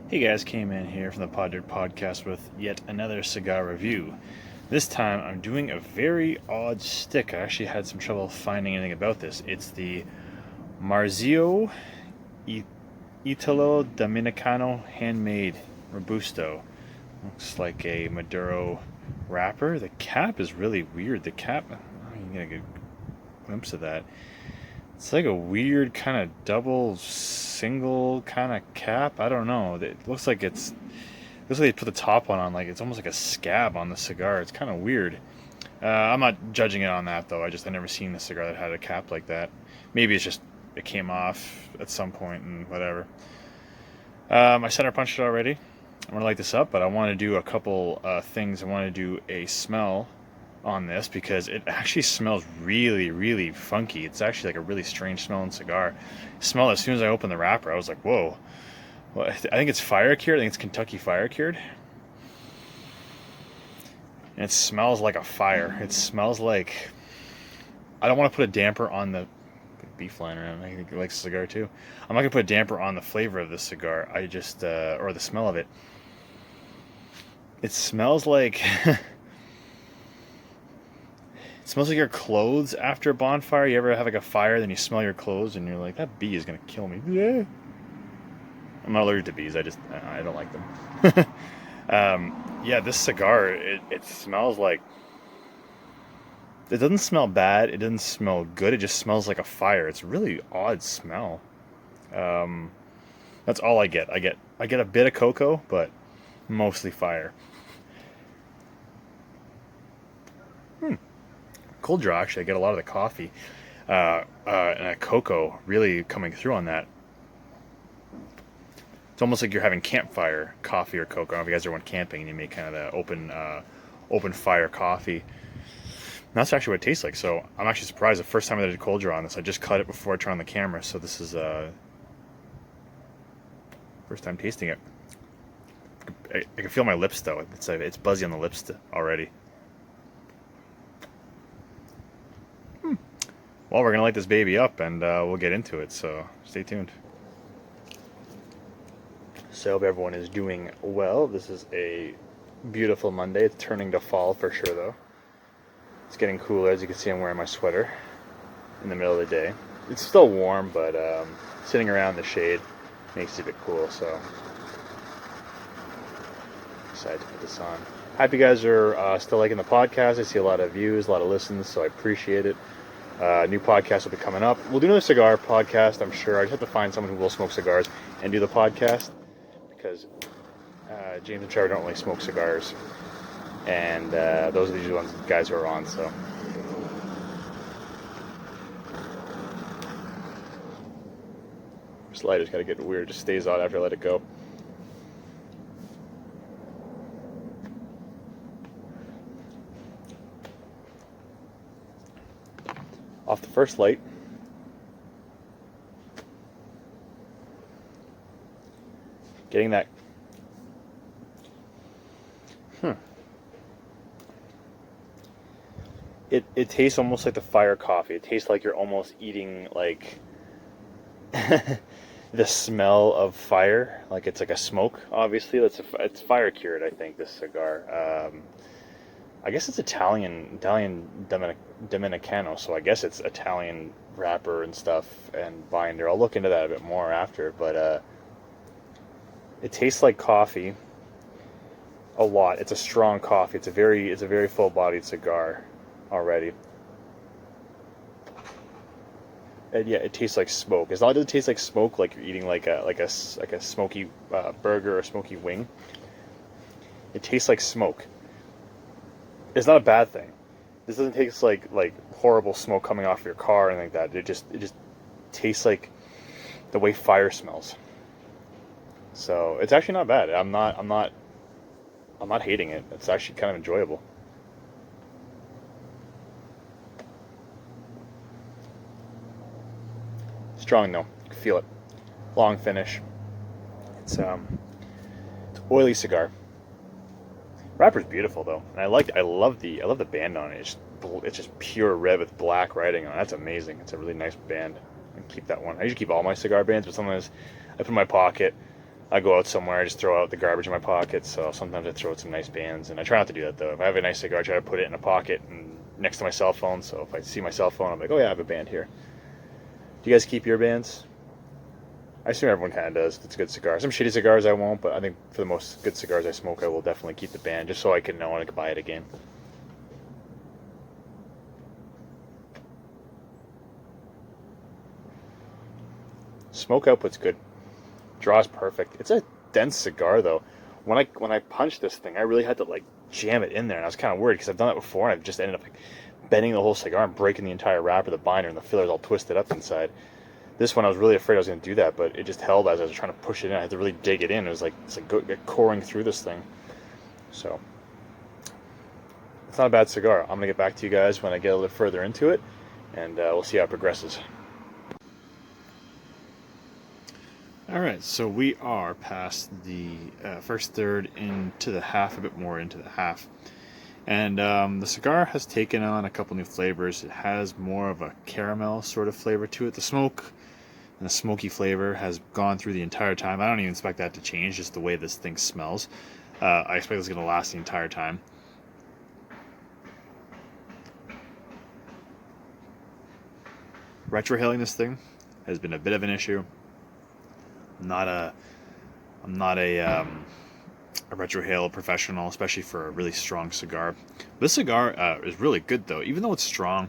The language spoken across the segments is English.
Hey guys, came in here from the Pod Podcast with yet another cigar review. This time I'm doing a very odd stick. I actually had some trouble finding anything about this. It's the Marzio Italo Dominicano Handmade Robusto. Looks like a Maduro wrapper. The cap is really weird. The cap, you can get a good glimpse of that. It's like a weird kind of double single kind of cap. I don't know. It looks like they put the top one on like it's almost like a scab on the cigar. It's kind of weird. I'm not judging it on that though. I never seen a cigar that had a cap like that. Maybe it's just it came off at some point and whatever. I center punched it already. I'm gonna light this up, but I want to do a couple things. I want to do a smell on this because it actually smells really, really funky. It's actually like a really strange smelling cigar. Smell as soon as I opened the wrapper, I was like, whoa. Well, I think it's fire cured. I think it's Kentucky fire cured. And it smells like a fire. It smells like, I don't want to put a damper on the beef flying around. I think he likes a cigar too. I'm not gonna put a damper on the flavor of this cigar. I just or the smell of it. It smells like it smells like your clothes after a bonfire. You ever have like a fire, then you smell your clothes, and you're like, that bee is gonna kill me. Yeah. I'm not allergic to bees. I don't like them. Yeah, this cigar it smells like it doesn't smell bad. It doesn't smell good. It just smells like a fire. It's a really odd smell. Um, that's all I get. I get a bit of cocoa, but mostly fire. Cold draw actually. I get a lot of the coffee and a cocoa really coming through on that. It's almost like you're having campfire coffee or cocoa. I don't know if you guys ever went camping and you make kind of the open fire coffee. And that's actually what it tastes like. So I'm actually surprised. The first time I did a cold draw on this, I just cut it before I turned on the camera. So this is first time tasting it. I can feel my lips though. It's buzzy on the lips already. Well, we're gonna light this baby up and we'll get into it. So stay tuned. So I hope everyone is doing well. This is a beautiful Monday. It's turning to fall for sure though. It's getting cooler. As you can see, I'm wearing my sweater in the middle of the day. It's still warm, but sitting around in the shade makes it a bit cool. So decided to put this on. Hope you guys are still liking the podcast. I see a lot of views, a lot of listens, so I appreciate it. New podcast will be coming up. We'll do another cigar podcast, I'm sure. I just have to find someone who will smoke cigars and do the podcast because James and Trevor don't really smoke cigars, and those are the usual guys who are on. So this lighter's got to get weird. It just stays on after I let it go. Off the first light. Getting that. It tastes almost like the fire coffee. It tastes like you're almost eating like the smell of fire. Like it's like a smoke. Obviously, it's fire cured. I think this cigar. I guess it's Italian Dominicano. So I guess it's Italian wrapper and stuff and binder. I'll look into that a bit more after. But it tastes like coffee. A lot. It's a strong coffee. It's a very full-bodied cigar already. And yeah, it tastes like smoke. As long as it tastes like smoke, like you're eating like a smoky burger or smoky wing. It tastes like smoke. It's not a bad thing. This doesn't taste like horrible smoke coming off your car or anything like that. It just tastes like the way fire smells. So it's actually not bad. I'm not hating it. It's actually kind of enjoyable. Strong though, you can feel it. Long finish. It's oily cigar. Wrapper's beautiful though, and I love the band on it. It's just pure red with black writing on it. That's amazing. It's a really nice band. I keep that one. I usually keep all my cigar bands, but sometimes I put in my pocket. I go out somewhere, I just throw out the garbage in my pocket. So sometimes I throw out some nice bands, and I try not to do that though. If I have a nice cigar, I try to put it in a pocket and next to my cell phone. So if I see my cell phone, I'm like, oh yeah, I have a band here. Do you guys keep your bands? I assume everyone kind of does if it's a good cigar. Some shitty cigars I won't, but I think for the most good cigars I smoke, I will definitely keep the band just so I can know when I can buy it again. Smoke output's good. Draw's perfect. It's a dense cigar though. When I punched this thing, I really had to like jam it in there, and I was kind of worried because I've done it before, and I've just ended up like bending the whole cigar and breaking the entire wrapper, the binder, and the filler's all twisted up inside. This one, I was really afraid I was going to do that, but it just held as I was trying to push it in. I had to really dig it in. It was like it's like coring through this thing. So it's not a bad cigar. I'm going to get back to you guys when I get a little further into it, and we'll see how it progresses. All right, so we are past the first third into the half, a bit more into the half. And the cigar has taken on a couple new flavors. It has more of a caramel sort of flavor to it. The smoke and the smoky flavor has gone through the entire time. I don't even expect that to change, just the way this thing smells. I expect it's going to last the entire time. Retrohaling this thing has been a bit of an issue. I'm not a retrohale professional, especially for a really strong cigar. This cigar is really good though. Even though it's strong,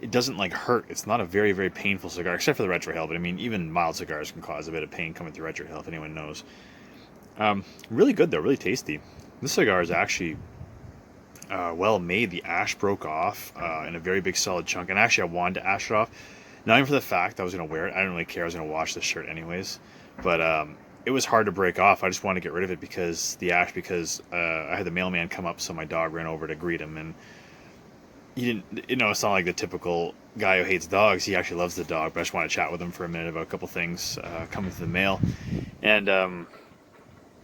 it doesn't like hurt. It's not a very, very painful cigar, except for the retrohale. But I mean, even mild cigars can cause a bit of pain coming through retrohale, if anyone knows. Really good though, really tasty. This cigar is actually well made. The ash broke off in a very big solid chunk, and actually I wanted to ash it off. Not even for the fact I was going to wear it. I didn't really care. I was going to wash this shirt anyways. But it was hard to break off. I just wanted to get rid of it because I had the mailman come up, so my dog ran over to greet him, and he didn't. It's not like the typical guy who hates dogs. He actually loves the dog, but I just want to chat with him for a minute about a couple things coming through the mail, and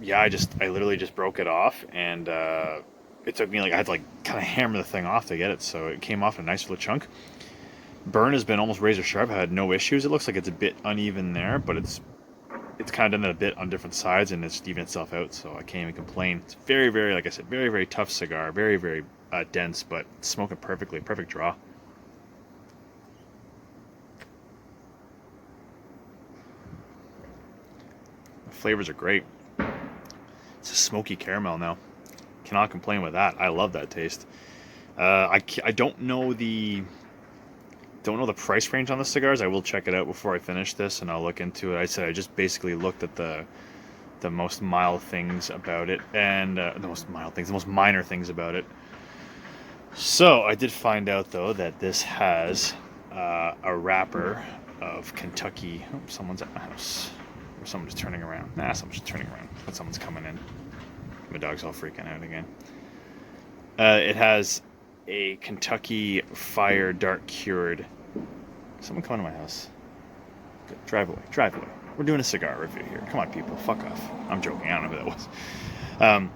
yeah, I literally just broke it off, and it took me I had to kind of hammer the thing off to get it, so it came off in a nice little chunk. Burn has been almost razor sharp. I had no issues. It looks like it's a bit uneven there, but it's kind of done it a bit on different sides, and it's evened itself out, so I can't even complain. It's very, very, like I said, very, very tough cigar. Very, very dense, but smoking perfectly. Perfect draw. The flavors are great. It's a smoky caramel now. Cannot complain with that. I love that taste. I don't know the price range on the cigars. I will check it out before I finish this, and I'll look into it. I just basically looked at the most mild things about it, and the most minor things about it. So I did find out though that this has a wrapper of Kentucky. Oh, someone's at my house. Or someone's turning around. Someone's turning around. But someone's coming in. My dog's all freaking out again. It has a Kentucky Fire Dark Cured. Someone come into my house. Good. Drive away. We're doing a cigar review here. Come on, people. Fuck off. I'm joking. I don't know who that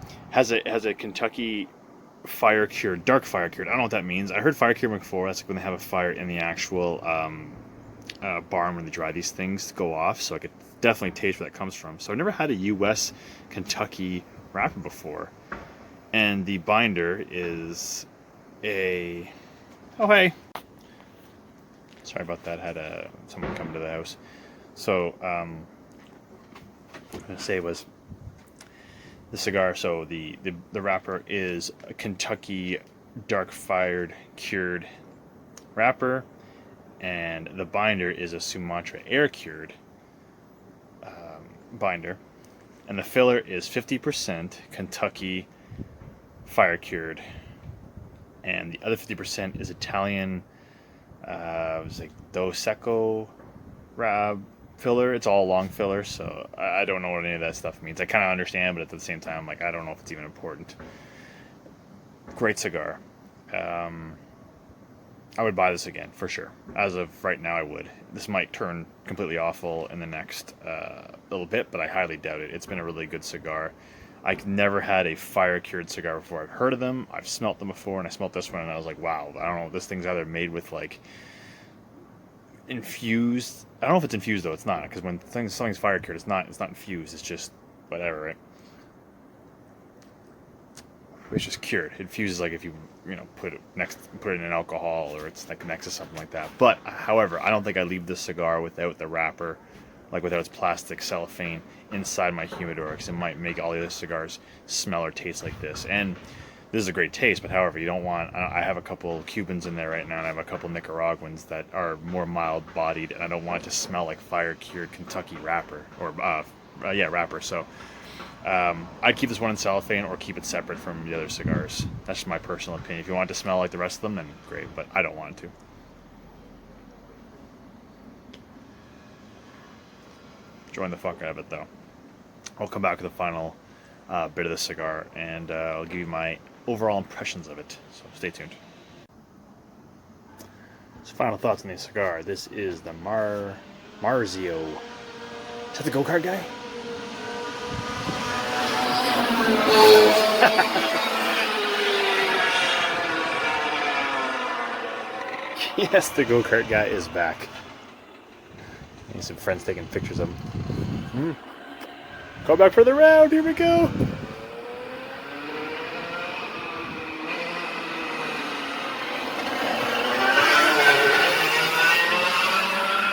was. Has a Kentucky Fire Cured, Dark Fire Cured. I don't know what that means. I heard Fire Cured before. That's when they have a fire in the actual barn when they dry these things to go off. So I could definitely taste where that comes from. So I've never had a U.S. Kentucky wrapper before. And the binder is a... Oh, hey. Sorry about that. Had someone come to the house. So, what I was going to say was the cigar. So the wrapper is a Kentucky dark fired cured wrapper, and the binder is a Sumatra air cured binder, and the filler is 50% Kentucky fire cured, and the other 50% is Italian. It was like Dos Secco filler. It's all long filler, so I don't know what any of that stuff means. I kind of understand, but at the same time, I don't know if it's even important. Great cigar. I would buy this again for sure. As of right now, I would. This might turn completely awful in the next little bit, but I highly doubt it. It's been a really good cigar. I've never had a fire-cured cigar before. I've heard of them, I've smelt them before, and I smelt this one, and I was like, wow, I don't know, this thing's either made with infused. I don't know if it's infused though. It's not, because when something's fire cured, it's not. It's not infused. It's just whatever, right? It's just cured. It fuses like if you put it in an alcohol, or it's like next to something like that. But however, I don't think I leave this cigar without the wrapper, like without its plastic cellophane inside my humidor, because it might make all the other cigars smell or taste like this. And this is a great taste, but however, you don't want. I have a couple Cubans in there right now, and I have a couple Nicaraguans that are more mild-bodied, and I don't want it to smell like fire-cured Kentucky wrapper or wrapper. So. I'd keep this one in cellophane or keep it separate from the other cigars. That's just my personal opinion. If you want it to smell like the rest of them, then great, but I don't want it to. Enjoying the fuck out of it, though. I'll come back with the final bit of the cigar, and I'll give you my overall impressions of it, so stay tuned. So final thoughts on the cigar. This is the Marzio. Is that the go-kart guy? Yes, the go-kart guy is back. Need some friends taking pictures of him. Go back for the round. Here we go.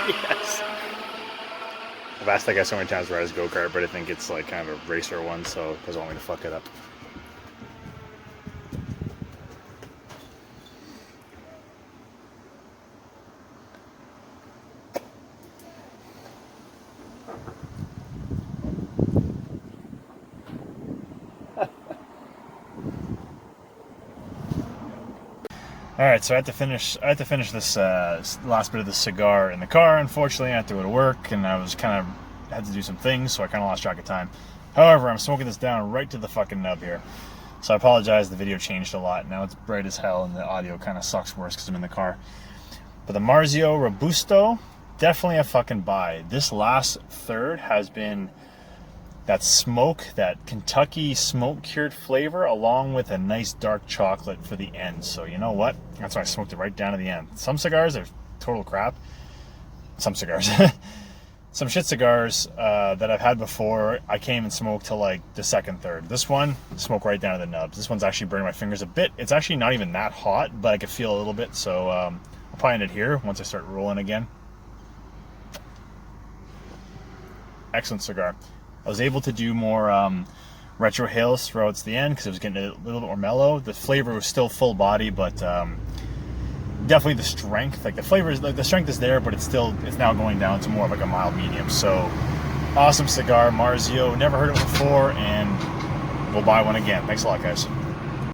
Yes. I've asked that guy so many times to ride his go-kart, but I think it's like kind of a racer one, so he doesn't want me to fuck it up. All right, so I had to finish this last bit of the cigar in the car. Unfortunately, I had to go to work, and I was had to do some things, so I kind of lost track of time. However, I'm smoking this down right to the fucking nub here. So I apologize, the video changed a lot. Now it's bright as hell, and the audio kind of sucks worse because I'm in the car. But the Marzio Robusto, definitely a fucking buy. This last third has been that smoke, that Kentucky smoke-cured flavor, along with a nice dark chocolate for the end. So you know what? That's why I smoked it right down to the end. Some cigars are total crap. Some cigars. Some shit cigars that I've had before, I can't even smoke till like the second, third. This one, smoke right down to the nubs. This one's actually burning my fingers a bit. It's actually not even that hot, but I can feel a little bit. So I'll probably end it here once I start rolling again. Excellent cigar. I was able to do more retro hails throughout the end because it was getting a little bit more mellow. The flavor was still full body, but definitely the strength, like the flavor is, like the strength is there, but it's now going down to more of like a mild medium. So awesome cigar, Marzio. Never heard of it before, and we'll buy one again. Thanks a lot, guys.